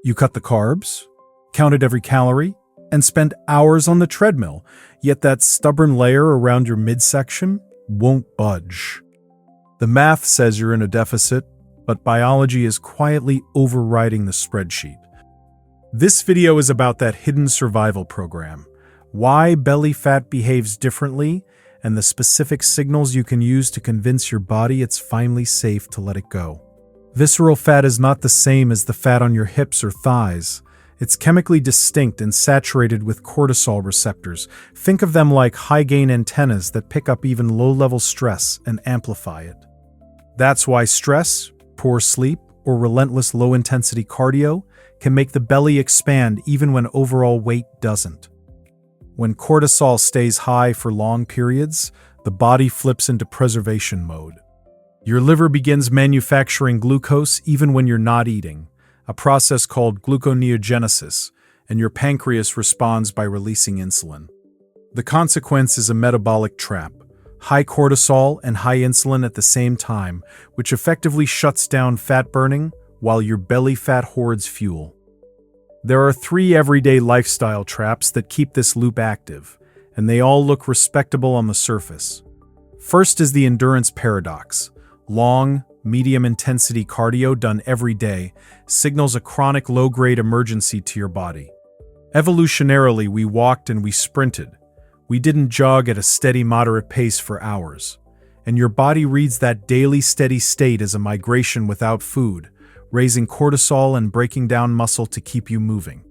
You cut the carbs, counted every calorie, and spent hours on the treadmill, yet that stubborn layer around your midsection won't budge. The math says you're in a deficit, but biology is quietly overriding the spreadsheet. This video is about that hidden survival program, why belly fat behaves differently, and the specific signals you can use to convince your body it's finally safe to let it go. Visceral fat is not the same as the fat on your hips or thighs. It's chemically distinct and saturated with cortisol receptors. Think of them like high-gain antennas that pick up even low-level stress and amplify it. That's why stress, poor sleep, or relentless low-intensity cardio can make the belly expand even when overall weight doesn't. When cortisol stays high for long periods, the body flips into preservation mode. Your liver begins manufacturing glucose even when you're not eating, a process called gluconeogenesis, and your pancreas responds by releasing insulin. The consequence is a metabolic trap: high cortisol and high insulin at the same time, which effectively shuts down fat burning while your belly fat hoards fuel. There are 3 everyday lifestyle traps that keep this loop active, and they all look respectable on the surface. First is the endurance paradox. Long, medium-intensity cardio done every day signals a chronic low-grade emergency to your body. Evolutionarily, we walked and we sprinted. We didn't jog at a steady, moderate pace for hours. And your body reads that daily steady state as a migration without food, raising cortisol and breaking down muscle to keep you moving.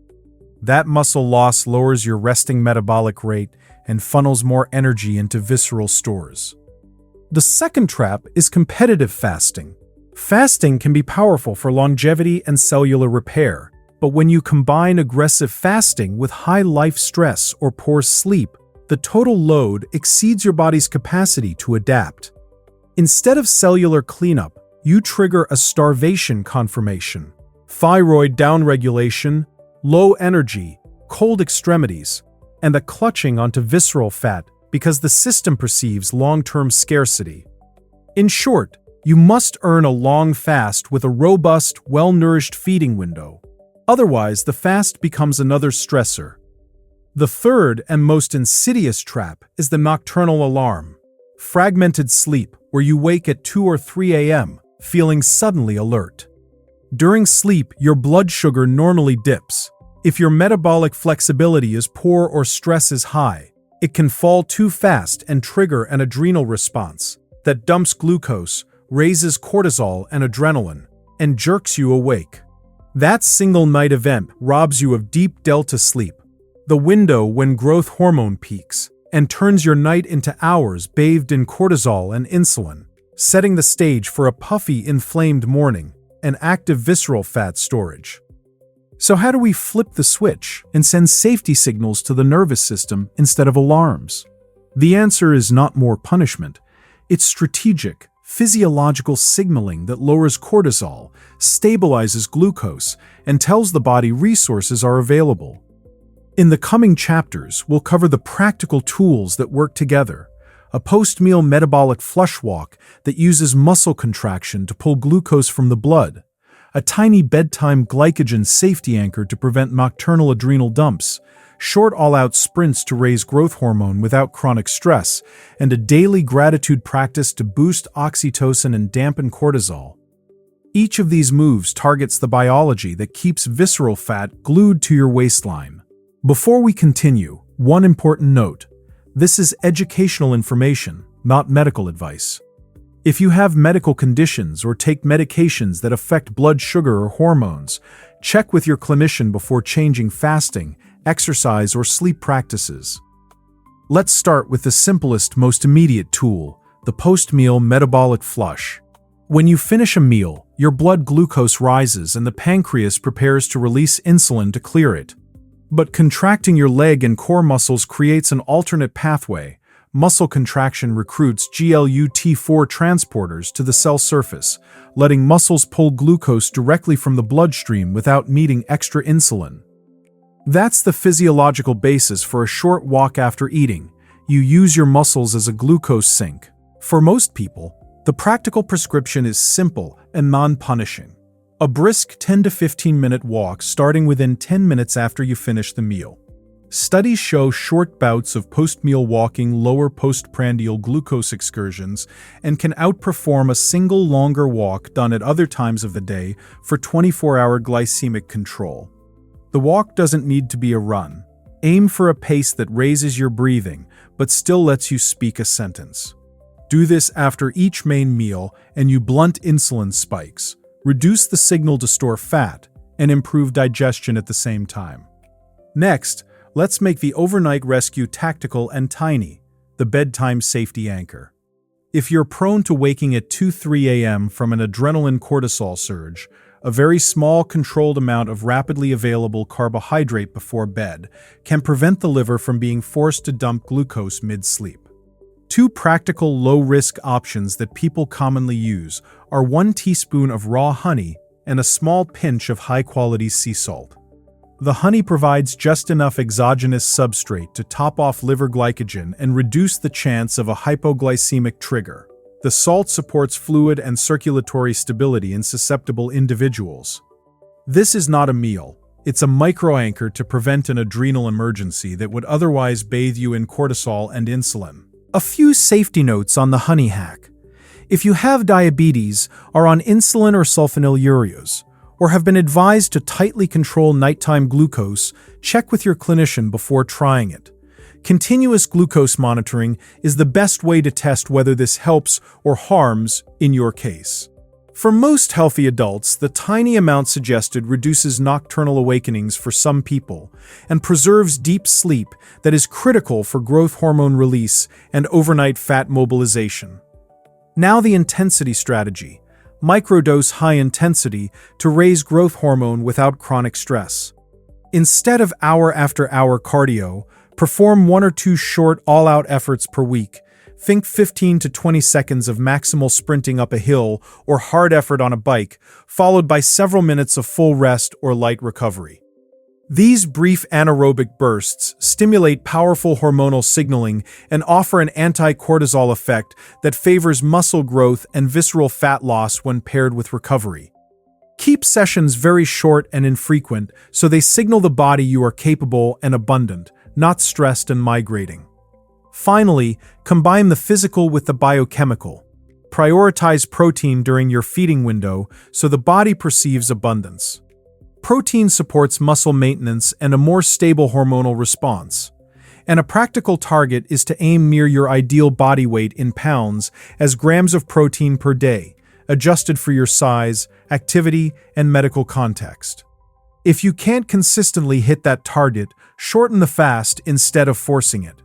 That muscle loss lowers your resting metabolic rate and funnels more energy into visceral stores. The second trap is competitive fasting. Fasting can be powerful for longevity and cellular repair, but when you combine aggressive fasting with high life stress or poor sleep, the total load exceeds your body's capacity to adapt. Instead of cellular cleanup, you trigger a starvation conformation, thyroid downregulation, low energy, cold extremities, and a clutching onto visceral fat because the system perceives long-term scarcity. In short, you must earn a long fast with a robust, well-nourished feeding window. Otherwise, the fast becomes another stressor. The third and most insidious trap is the nocturnal alarm. Fragmented sleep, where you wake at 2 or 3 a.m., feeling suddenly alert. During sleep, your blood sugar normally dips. If your metabolic flexibility is poor or stress is high, it can fall too fast and trigger an adrenal response that dumps glucose, raises cortisol and adrenaline, and jerks you awake. That single night event robs you of deep delta sleep, the window when growth hormone peaks, and turns your night into hours bathed in cortisol and insulin, setting the stage for a puffy, inflamed morning and active visceral fat storage. So how do we flip the switch and send safety signals to the nervous system instead of alarms? The answer is not more punishment. It's strategic, physiological signaling that lowers cortisol, stabilizes glucose, and tells the body resources are available. In the coming chapters, we'll cover the practical tools that work together. A post-meal metabolic flush walk that uses muscle contraction to pull glucose from the blood, a tiny bedtime glycogen safety anchor to prevent nocturnal adrenal dumps, short all-out sprints to raise growth hormone without chronic stress, and a daily gratitude practice to boost oxytocin and dampen cortisol. Each of these moves targets the biology that keeps visceral fat glued to your waistline. Before we continue, one important note. This is educational information, not medical advice. If you have medical conditions or take medications that affect blood sugar or hormones, check with your clinician before changing fasting, exercise, or sleep practices. Let's start with the simplest, most immediate tool, the post-meal metabolic flush. When you finish a meal, your blood glucose rises and the pancreas prepares to release insulin to clear it. But contracting your leg and core muscles creates an alternate pathway. Muscle contraction recruits GLUT4 transporters to the cell surface, letting muscles pull glucose directly from the bloodstream without needing extra insulin. That's the physiological basis for a short walk after eating. You use your muscles as a glucose sink. For most people, the practical prescription is simple and non-punishing. A brisk 10 to 15 minute walk starting within 10 minutes after you finish the meal. Studies show short bouts of post-meal walking lower postprandial glucose excursions and can outperform a single longer walk done at other times of the day for 24-hour glycemic control. The walk doesn't need to be a run. Aim for a pace that raises your breathing, but still lets you speak a sentence. Do this after each main meal and you blunt insulin spikes, reduce the signal to store fat, and improve digestion at the same time. Next, let's make the overnight rescue tactical and tiny, the bedtime safety anchor. If you're prone to waking at 2-3 a.m. from an adrenaline cortisol surge, a very small controlled amount of rapidly available carbohydrate before bed can prevent the liver from being forced to dump glucose mid-sleep. Two practical low-risk options that people commonly use are 1 teaspoon of raw honey and a small pinch of high-quality sea salt. The honey provides just enough exogenous substrate to top off liver glycogen and reduce the chance of a hypoglycemic trigger. The salt supports fluid and circulatory stability in susceptible individuals. This is not a meal. It's a microanchor to prevent an adrenal emergency that would otherwise bathe you in cortisol and insulin. A few safety notes on the honey hack. If you have diabetes, are on insulin or sulfonylureas, or have been advised to tightly control nighttime glucose, check with your clinician before trying it. Continuous glucose monitoring is the best way to test whether this helps or harms in your case. For most healthy adults, the tiny amount suggested reduces nocturnal awakenings for some people and preserves deep sleep that is critical for growth hormone release and overnight fat mobilization. Now the intensity strategy. Microdose high intensity to raise growth hormone without chronic stress. Instead of hour-after-hour cardio, perform 1 or 2 short all-out efforts per week. Think 15 to 20 seconds of maximal sprinting up a hill or hard effort on a bike, followed by several minutes of full rest or light recovery. These brief anaerobic bursts stimulate powerful hormonal signaling and offer an anti-cortisol effect that favors muscle growth and visceral fat loss when paired with recovery. Keep sessions very short and infrequent so they signal the body you are capable and abundant, not stressed and migrating. Finally, combine the physical with the biochemical. Prioritize protein during your feeding window so the body perceives abundance. Protein supports muscle maintenance and a more stable hormonal response. And a practical target is to aim near your ideal body weight in pounds as grams of protein per day, adjusted for your size, activity, and medical context. If you can't consistently hit that target, shorten the fast instead of forcing it.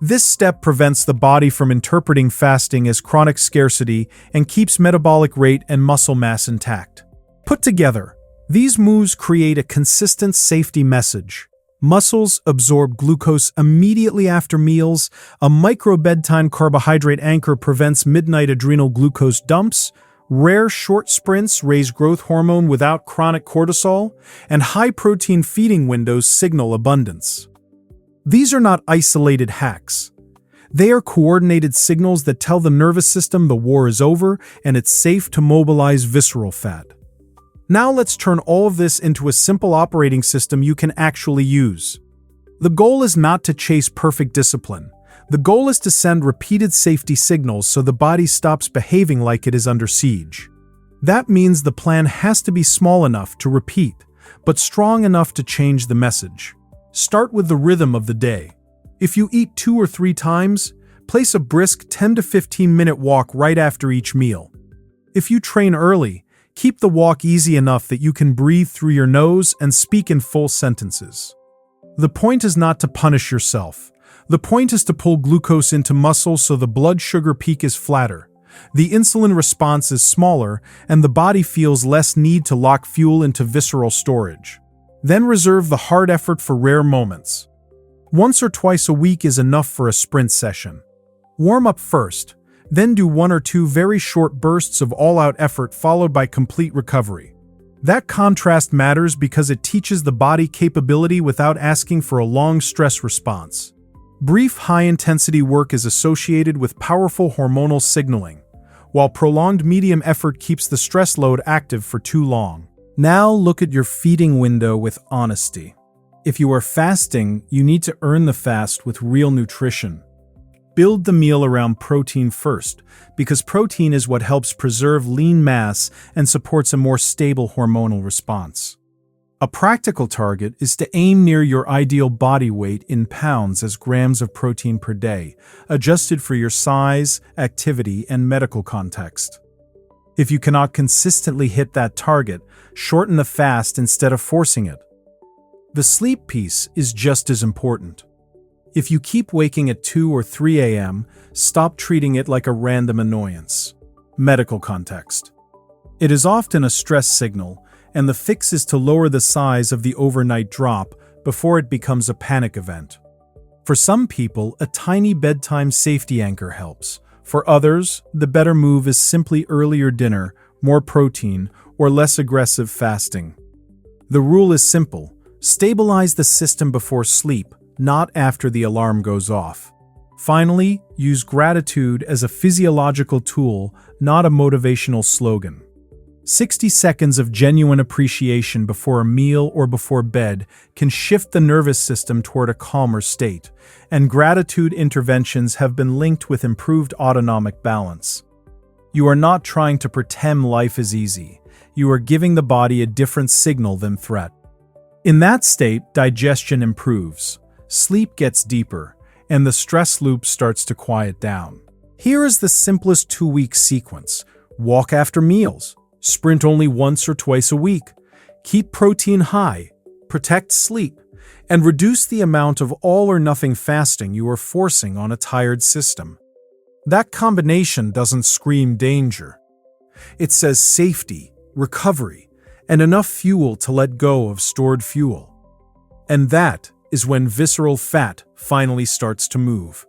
This step prevents the body from interpreting fasting as chronic scarcity and keeps metabolic rate and muscle mass intact. Put together, these moves create a consistent safety message. Muscles absorb glucose immediately after meals, a micro-bedtime carbohydrate anchor prevents midnight adrenal glucose dumps, rare short sprints raise growth hormone without chronic cortisol, and high-protein feeding windows signal abundance. These are not isolated hacks. They are coordinated signals that tell the nervous system the war is over and it's safe to mobilize visceral fat. Now let's turn all of this into a simple operating system you can actually use. The goal is not to chase perfect discipline. The goal is to send repeated safety signals so the body stops behaving like it is under siege. That means the plan has to be small enough to repeat, but strong enough to change the message. Start with the rhythm of the day. If you eat 2 or 3 times, place a brisk 10 to 15-minute walk right after each meal. If you train early, keep the walk easy enough that you can breathe through your nose and speak in full sentences. The point is not to punish yourself. The point is to pull glucose into muscle so the blood sugar peak is flatter. The insulin response is smaller, and the body feels less need to lock fuel into visceral storage. Then reserve the hard effort for rare moments. Once or twice a week is enough for a sprint session. Warm up first. Then do 1 or 2 very short bursts of all-out effort followed by complete recovery. That contrast matters because it teaches the body capability without asking for a long stress response. Brief high-intensity work is associated with powerful hormonal signaling. while prolonged medium effort keeps the stress load active for too long. Now look at your feeding window with honesty. If you are fasting, you need to earn the fast with real nutrition. Build the meal around protein first, because protein is what helps preserve lean mass and supports a more stable hormonal response. A practical target is to aim near your ideal body weight in pounds as grams of protein per day, adjusted for your size, activity, and medical context. If you cannot consistently hit that target, shorten the fast instead of forcing it. The sleep piece is just as important. If you keep waking at 2 or 3 a.m., stop treating it like a random annoyance. Medical context. It is often a stress signal, and the fix is to lower the size of the overnight drop before it becomes a panic event. For some people, a tiny bedtime safety anchor helps. For others, the better move is simply earlier dinner, more protein, or less aggressive fasting. The rule is simple: stabilize the system before sleep, not after the alarm goes off. Finally, use gratitude as a physiological tool, not a motivational slogan. 60 seconds of genuine appreciation before a meal or before bed can shift the nervous system toward a calmer state, and gratitude interventions have been linked with improved autonomic balance. You are not trying to pretend life is easy. You are giving the body a different signal than threat. In that state, digestion improves, sleep gets deeper, and the stress loop starts to quiet down. Here is the simplest 2-week sequence. Walk after meals. Sprint only once or twice a week. Keep protein high. Protect sleep. And reduce the amount of all-or-nothing fasting you are forcing on a tired system. That combination doesn't scream danger. It says safety, recovery, and enough fuel to let go of stored fuel. And that is when visceral fat finally starts to move.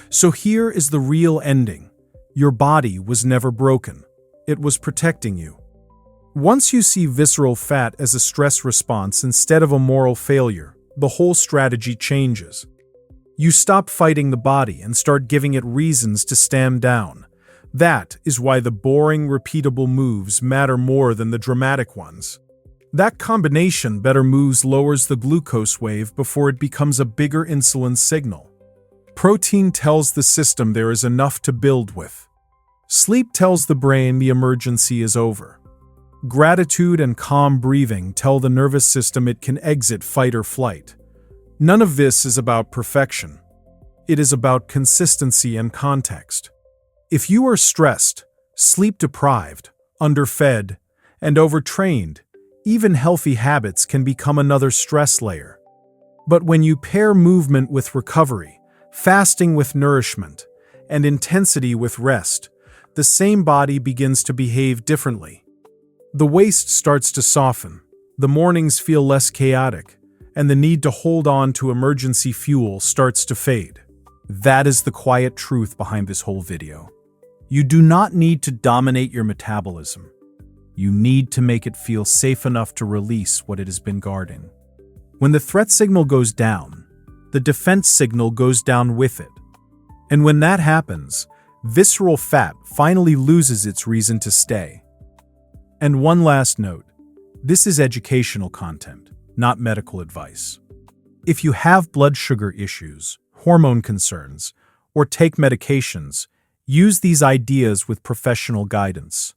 So here is the real ending. Your body was never broken. It was protecting you. Once you see visceral fat as a stress response instead of a moral failure, the whole strategy changes. You stop fighting the body and start giving it reasons to stand down. That is why the boring, repeatable moves matter more than the dramatic ones. That combination better moves lowers the glucose wave before it becomes a bigger insulin signal. Protein tells the system there is enough to build with. Sleep tells the brain the emergency is over. Gratitude and calm breathing tell the nervous system it can exit fight or flight. None of this is about perfection. It is about consistency and context. If you are stressed, sleep-deprived, underfed, and overtrained, even healthy habits can become another stress layer. But when you pair movement with recovery, fasting with nourishment, and intensity with rest, the same body begins to behave differently. The waist starts to soften, the mornings feel less chaotic, and the need to hold on to emergency fuel starts to fade. That is the quiet truth behind this whole video. You do not need to dominate your metabolism. You need to make it feel safe enough to release what it has been guarding. When the threat signal goes down, the defense signal goes down with it. And when that happens, visceral fat finally loses its reason to stay. And one last note, this is educational content, not medical advice. If you have blood sugar issues, hormone concerns, or take medications, use these ideas with professional guidance.